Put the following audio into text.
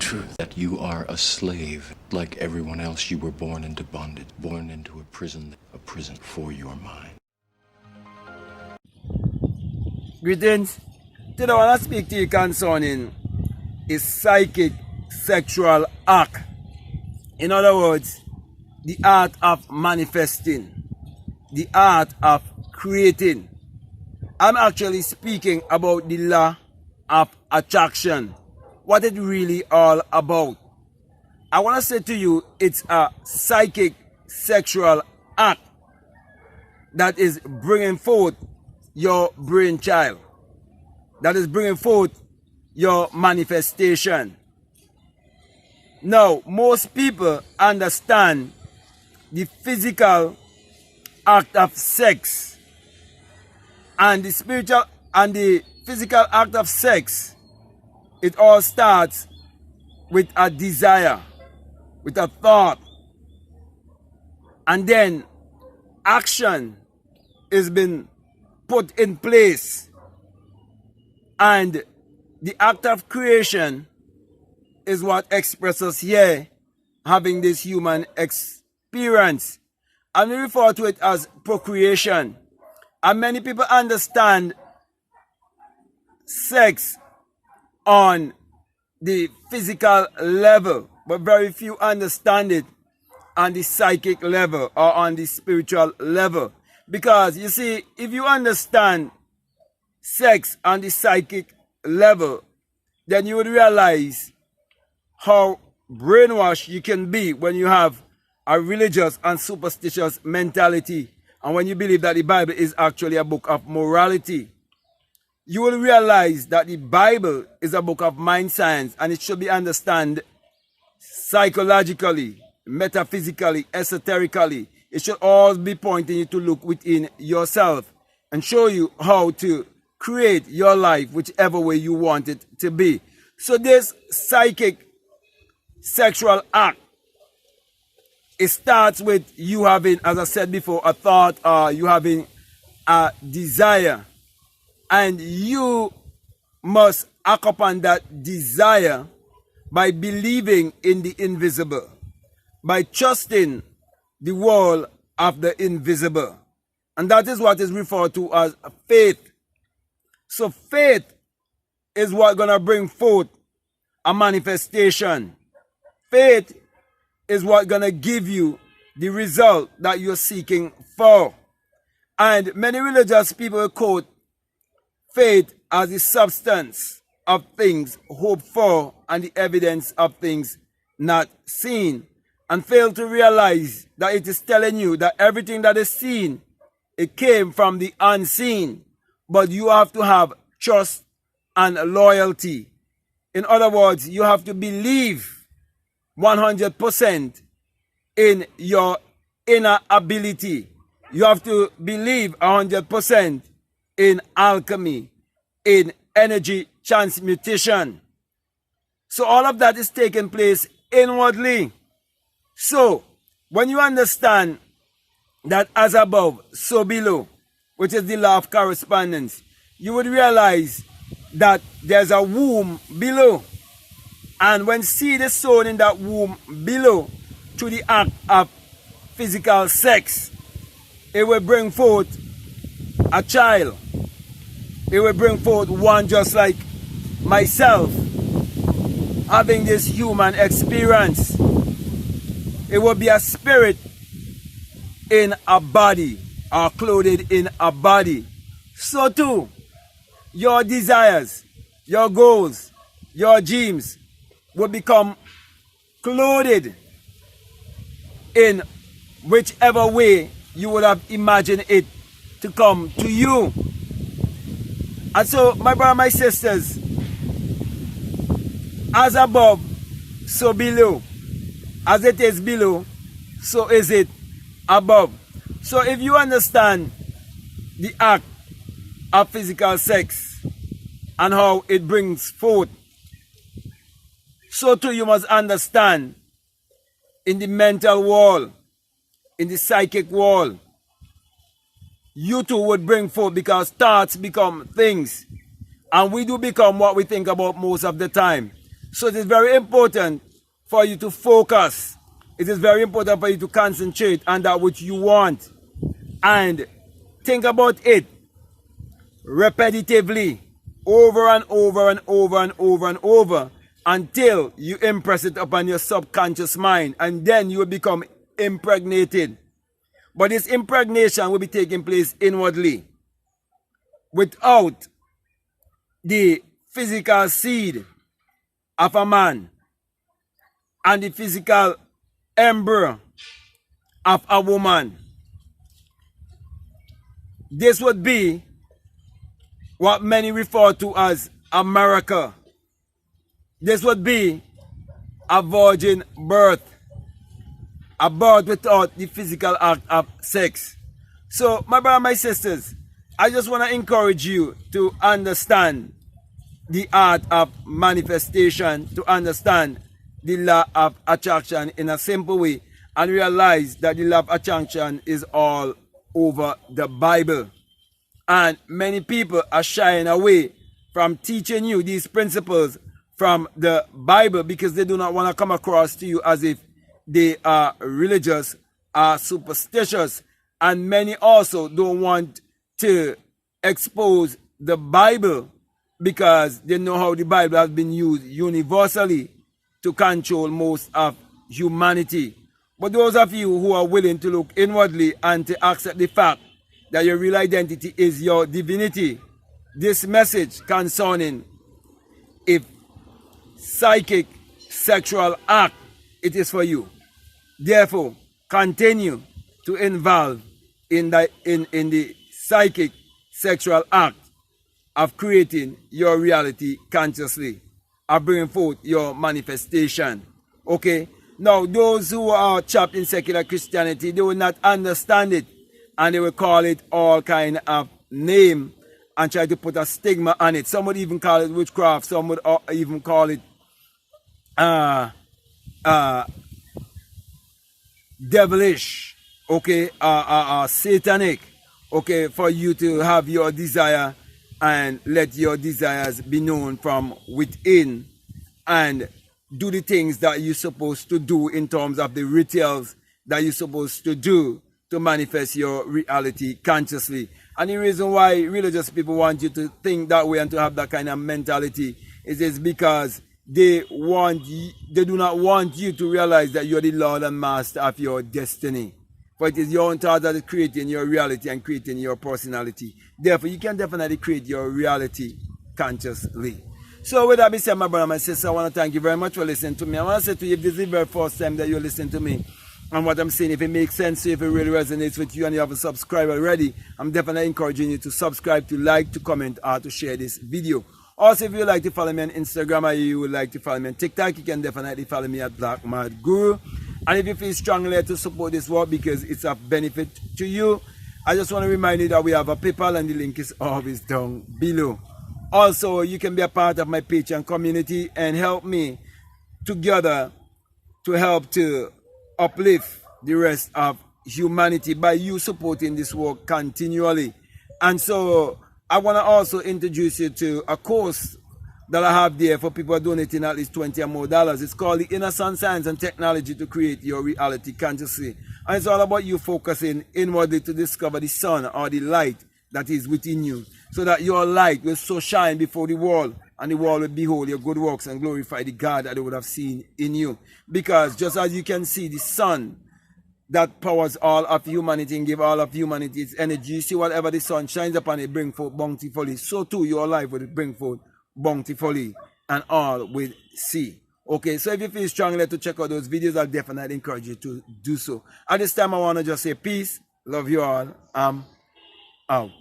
truth. That you are a slave. Like everyone else, you were born into bondage, born into a prison for your mind. Greetings. Today I want to speak to you concerning a psychic sexual act. In other words, the art of manifesting, the art of creating. I'm actually speaking about the law of attraction, what it really all about. I want to say to you, it's a psychic sexual act that is bringing forth your brainchild, that is bringing forth your manifestation. Now, most people understand the physical act of sex and the spiritual and the physical act of sex. It all starts with a desire, with a thought, and then action is been put in place, and the act of creation is what expresses here having this human experience, and we refer to it as procreation. And many people understand sex on the physical level, but very few understand it on the psychic level or on the spiritual level. Because you see, if you understand sex on the psychic level, then you would realize how brainwashed you can be when you have a religious and superstitious mentality, and when you believe that the Bible is actually a book of morality. You will realize that the Bible is a book of mind science, and it should be understood psychologically, metaphysically, esoterically. It should always be pointing you to look within yourself and show you how to create your life whichever way you want it to be. So this psychic sexual act, it starts with you having, as I said before, a thought, or you having a desire, and you must act upon that desire by believing in the invisible, by trusting the world of the invisible. And that is what is referred to as faith. So faith is what's going to bring forth a manifestation. Faith is what's going to give you the result that you're seeking for. And many religious people quote faith as the substance of things hoped for and the evidence of things not seen, and fail to realize that it is telling you that everything that is seen, it came from the unseen. But you have to have trust and loyalty. In other words, you have to believe 100% in your inner ability. You have to believe 100% in alchemy, in energy transmutation. So all of that is taking place inwardly. So when you understand that as above, so below, which is the law of correspondence, you would realize that there's a womb below. And when seed is sown in that womb below through the act of physical sex, it will bring forth a child. It will bring forth one just like myself, having this human experience. It will be a spirit in a body, or clothed in a body. So too, your desires, your goals, your dreams will become clothed in whichever way you would have imagined it to come to you. And so, my brother, my sisters, as above, so below. As it is below, so is it above. So if you understand the act of physical sex and how it brings forth, so too you must understand in the mental world, in the psychic world, you too would bring forth, because thoughts become things, and we do become what we think about most of the time. So it is very important for you to focus. It is very important for you to concentrate on that which you want. And think about it repetitively, over and over and over and over and over, until you impress it upon your subconscious mind, and then you will become impregnated. But this impregnation will be taking place inwardly, without the physical seed of a man and the physical embryo of a woman. This would be what many refer to as a miracle. This would be a virgin birth, a birth without the physical act of sex. So, my brothers and my sisters, I just want to encourage you to understand the art of manifestation, to understand the law of attraction in a simple way, and realize that the law of attraction is all over the Bible. And many people are shying away from teaching you these principles from the Bible because they do not want to come across to you as if they are religious or superstitious. And many also don't want to expose the Bible because they know how the Bible has been used universally to control most of humanity. But those of you who are willing to look inwardly and to accept the fact that your real identity is your divinity, this message concerning a psychic sexual act, it is for you. Therefore, continue to involve in the psychic sexual act of creating your reality consciously, of bringing forth your manifestation. Okay? Now, those who are trapped in secular Christianity, they will not understand it, and they will call it all kind of name and try to put a stigma on it. Some would even call it witchcraft. Some would even call it devilish, okay, satanic, okay, for you to have your desire and let your desires be known from within and do the things that you're supposed to do in terms of the rituals that you're supposed to do to manifest your reality consciously. And the reason why religious people want you to think that way and to have that kind of mentality is because they do not want you to realize that you're the Lord and Master of your destiny. For it is your own thought that is creating your reality and creating your personality. Therefore, you can definitely create your reality consciously. So with that being said, my brother and my sister, I want to thank you very much for listening to me. I want to say to you, if this is the very first time that you're listening to me, and what I'm saying, if it makes sense to you, if it really resonates with you and you haven't subscribed already, I'm definitely encouraging you to subscribe, to like, to comment, or to share this video. Also, if you would like to follow me on Instagram or you would like to follow me on TikTok, you can definitely follow me at Black Mad Guru. And if you feel strongly to support this work because it's of benefit to you, I just want to remind you that we have a PayPal and the link is always down below. Also, you can be a part of my Patreon community and help me together to help to uplift the rest of humanity by you supporting this work continually. And so I want to also introduce you to a course that I have there for people donating at least $20 or more. It's called the Inner Sun Science and Technology to Create Your Reality Consciously. And it's all about you focusing inwardly to discover the sun or the light that is within you, so that your light will so shine before the world, and the world will behold your good works and glorify the God that they would have seen in you. Because just as you can see the sun that powers all of humanity and give all of humanity its energy, you see whatever the sun shines upon it bring forth bountifully, so too your life will bring forth bountifully, and all will see. Okay, so if you feel strongly to check out those videos, I'll definitely encourage you to do so. At this time, I want to just say peace, love you all, I'm out.